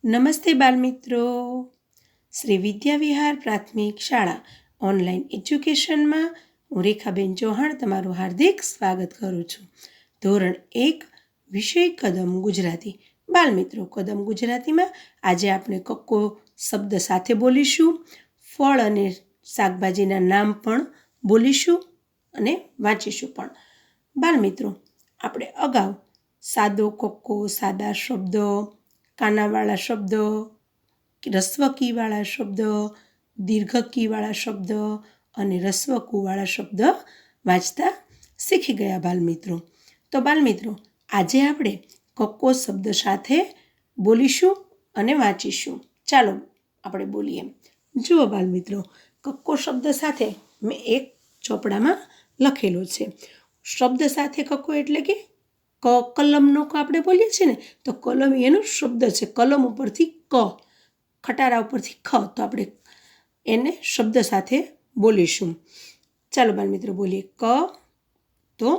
નમસ્તે બાળમિત્રો. શ્રી વિદ્યાવિહાર પ્રાથમિક શાળા ઓનલાઈન એજ્યુકેશનમાં હું રેખાબેન ચૌહાણ તમારું હાર્દિક સ્વાગત કરું છું. ધોરણ 1 વિષય કદમ ગુજરાતી. બાળમિત્રો, કદમ ગુજરાતીમાં આજે આપણે કક્કો શબ્દ સાથે બોલીશું. ફળ અને શાકભાજીના નામ પણ બોલીશું અને વાંચીશું પણ. બાળમિત્રો, આપણે અગાઉ સાદો કક્કો, સાદા શબ્દો, કાનાવાળા શબ્દ, રસ્વ કીવાળા શબ્દ, દીર્ઘ કીવાળા શબ્દ અને રસ્વ કુવાળા શબ્દ વાંચતા શીખી ગયા બાળમિત્રો. તો બાળમિત્રો, આજે આપણે કક્કો શબ્દ સાથે બોલીશું અને વાંચીશું. ચાલો આપણે બોલીએ. જુઓ બાળમિત્રો, કક્કો શબ્દ સાથે મેં એક ચોપડામાં લખેલો છે. શબ્દ સાથે કક્કો એટલે કે કલમનો આપણે બોલીએ છીએ ને, તો કલમ એનો શબ્દ છે. કલમ ઉપરથી ક, ખટારા ઉપરથી ખ, તો આપણે એને શબ્દ સાથે બોલીશું. ચાલો બાળમિત્રો બોલીએ. ક તો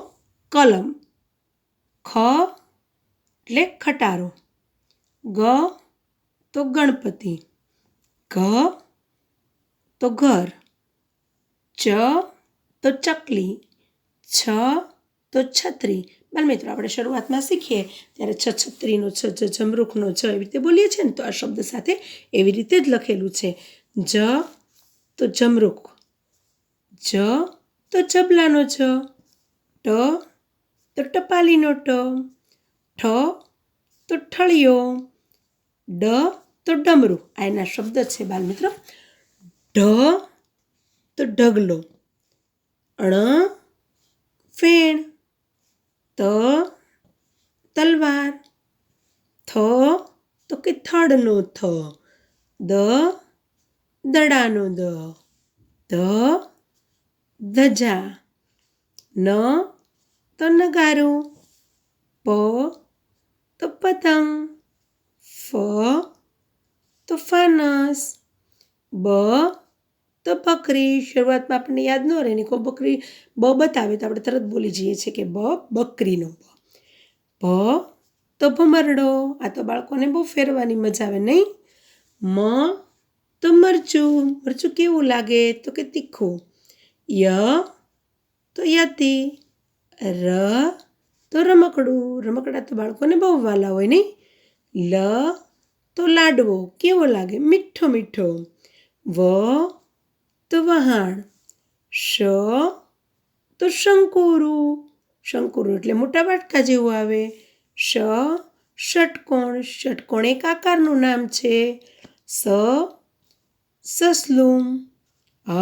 કલમ, ખ એટલે ખટારો, ગ તો ગણપતિ, ઘ તો ઘર, ચ તો ચકલી, છ તો છત્રી. બાળમિત્રો, આપણે શરૂઆતમાં શીખીએ ત્યારે છત્રીનો છ, જમરૂખનો છ, એવી રીતે બોલીએ છીએ ને, તો આ શબ્દ સાથે એવી રીતે જ લખેલું છે. જ તો જમરૂખ, જ તો જબલાનો જ, ટ તો ટપાલીનો ટ, ઠ તો ઠળિયો, ડ તો ડમરું. આ એના શબ્દ છે બાળમિત્રો. ઢ તો ઢગલો, ણ ફેણ, ત તલવાર, થ તો કે થડનો થ, દ દડાનો દ, ધ ધજા, ન તો નગારું, પ તો પતંગ, ફ તો ફાનસ, બ તો બકરી. શરૂઆતમાં આપણને યાદ ન રહે ને, કોઈ બકરી બ બતાવે તો આપણે તરત બોલી જઈએ છીએ કે બ બકરીનો બ. ભ તો ભમરડો. આ તો બાળકોને બહુ ફેરવાની મજા આવે નહીં? મ તો મરચું. મરચું કેવું લાગે? તો કે તીખું. ય તો યતી. ર તો રમકડું. રમકડા તો બાળકોને બહુ વાલા હોય નહીં? લ તો લાડવો. કેવો લાગે? મીઠો મીઠો. વ તો વહાણ. શ તો શંકુરું. શંકુરું એટલે મોટા વાટકા જેવું આવે. ષ ષટકોણ. ષટકોણ એક આકારનું નામ છે. સ સસલું. હ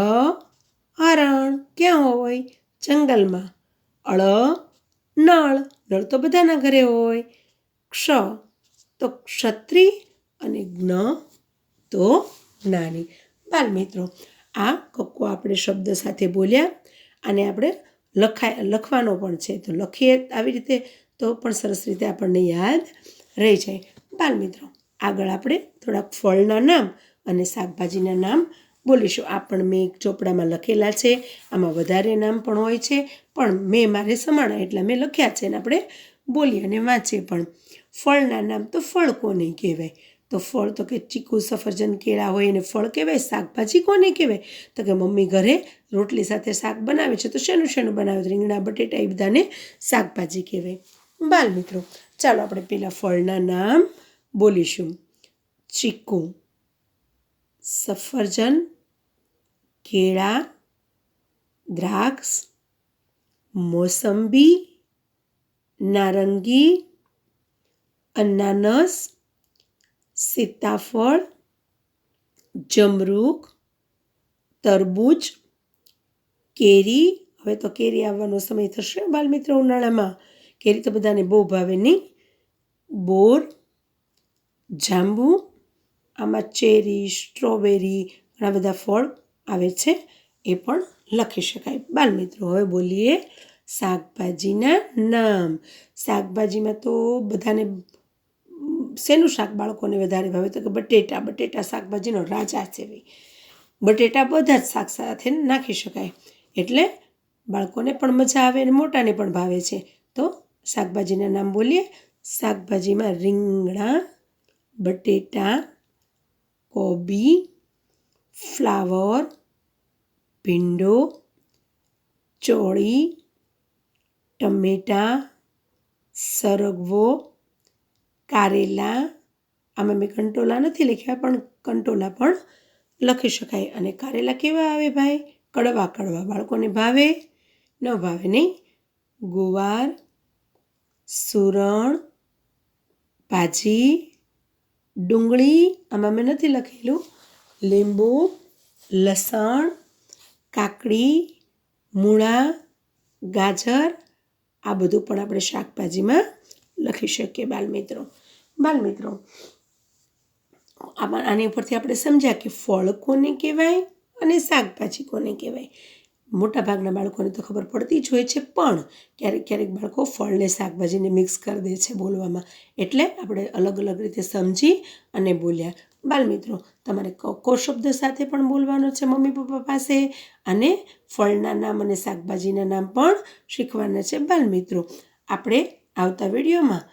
હરણ. ક્યાં હોય? જંગલમાં. અળ નળ. નળ તો બધાના ઘરે હોય. ક્ષ તો ક્ષત્રિ અને જ્ઞ તો જ્ઞાની. બાળમિત્રો, આ કક્કો આપણે શબ્દ સાથે બોલ્યા અને આપણે લખવાનો પણ છે. તો લખીએ આવી રીતે તો પણ સરસ રીતે આપણને યાદ રહી જાય. બાળમિત્રો, આગળ આપણે થોડાક ફળના નામ અને શાકભાજીના નામ બોલીશું. આ પણ મેં એક ચોપડામાં લખેલા છે. આમાં વધારે નામ પણ હોય છે, પણ મેં મારે સમાણા એટલા મેં લખ્યા છે અને આપણે બોલીએ અને વાંચીએ પણ. ફળના નામ તો ફળ કોને કહેવાય? તો ફળ તો કે ચીકુ, સફરજન, કેળા હોય એને ફળ કહેવાય. શાકભાજી કોને કહેવાય? તો કે મમ્મી ઘરે રોટલી સાથે શાક બનાવે છે તો શેનું શેનું બનાવે? રીંગણા, બટેટા એ બધાને શાકભાજી કહેવાય. બાળમિત્રો, ચાલો આપણે પહેલાં ફળના નામ બોલીશું. ચીકુ, સફરજન, કેળા, દ્રાક્ષ, મોસંબી, નારંગી, અનાનસ, સીતાફળ, જમરૂખ, તરબૂચ, કેરી. હવે તો કેરી આવવાનો સમય થશે બાળમિત્રો ઉનાળામાં. કેરી તો બધાને બહુ ભાવે નહીં? બોર, જાંબુ. આમાં ચેરી, સ્ટ્રોબેરી, ઘણા બધા ફળ આવે છે, એ પણ લખી શકાય. બાળમિત્રો, હવે બોલીએ શાકભાજીના નામ. શાકભાજીમાં તો બધાને શેનું શાક બાળકોને વધારે ભાવે? તો કે બટેટા. બટેટા શાકભાજીનો રાજા છે. બટેટા બધા જ શાક સાથે નાખી શકાય એટલે બાળકોને પણ મજા આવે અને મોટાને પણ ભાવે છે. તો શાકભાજીના નામ બોલીએ. શાકભાજીમાં રીંગણા, બટેટા, કોબી, ફ્લાવર, ભીંડો, ચોળી, ટમેટાં, સરગવો, કારેલા, આમાં મેં કંટોલા નથી લખ્યા પણ કંટોલા પણ લખી શકાય. અને કારેલા કેવા આવે ભાઈ? કડવા કડવા. બાળકોને ભાવે? ન ભાવે નહીં. ગુવાર, સુરણ, ભાજી, ડુંગળી, આમાં મેં નથી લખેલું, લીંબુ, લસણ, કાકડી, મૂળા, ગાજર, આ બધું પણ આપણે શાકભાજીમાં લખી શકીએ બાળમિત્રો. આની ઉપરથી આપણે સમજ્યા કે ફળ કોને કહેવાય અને શાકભાજી કોને કહેવાય. મોટાભાગના બાળકોને તો ખબર પડતી જ હોય છે, પણ ક્યારેક બાળકો ફળને શાકભાજીને મિક્સ કરી દે છે બોલવામાં, એટલે આપણે અલગ અલગ રીતે સમજી અને બોલ્યા. બાળમિત્રો, તમારે કો શબ્દ સાથે પણ બોલવાનો છે મમ્મી પપ્પા પાસે, અને ફળના નામ અને શાકભાજીના નામ પણ શીખવાના છે. બાળમિત્રો, આપણે આવતા વિડીયોમાં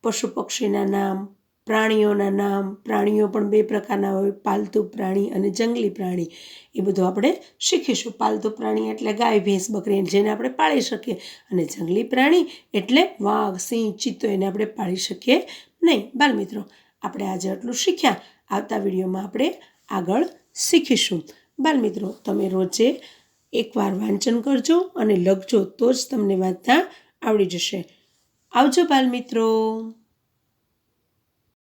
પશુ પક્ષીના નામ, પ્રાણીઓના નામ, પ્રાણીઓ પણ 2 પ્રકારના હોય, પાલતુ પ્રાણી અને જંગલી પ્રાણી, એ બધું આપણે શીખીશું. પાલતુ પ્રાણી એટલે ગાય, ભેંસ, બકરી, જેને આપણે પાળી શકીએ, અને જંગલી પ્રાણી એટલે વાઘ, સિંહ, ચિત્તો, એને આપણે પાળી શકીએ નહીં. બાળમિત્રો, આપણે આજે આટલું શીખ્યા. આવતા વિડીયોમાં આપણે આગળ શીખીશું. બાળમિત્રો, તમે રોજે એકવાર વાંચન કરજો અને લખજો, તો જ તમને વાંચતા આવડી જશે. આવજો બાળમિત્રો.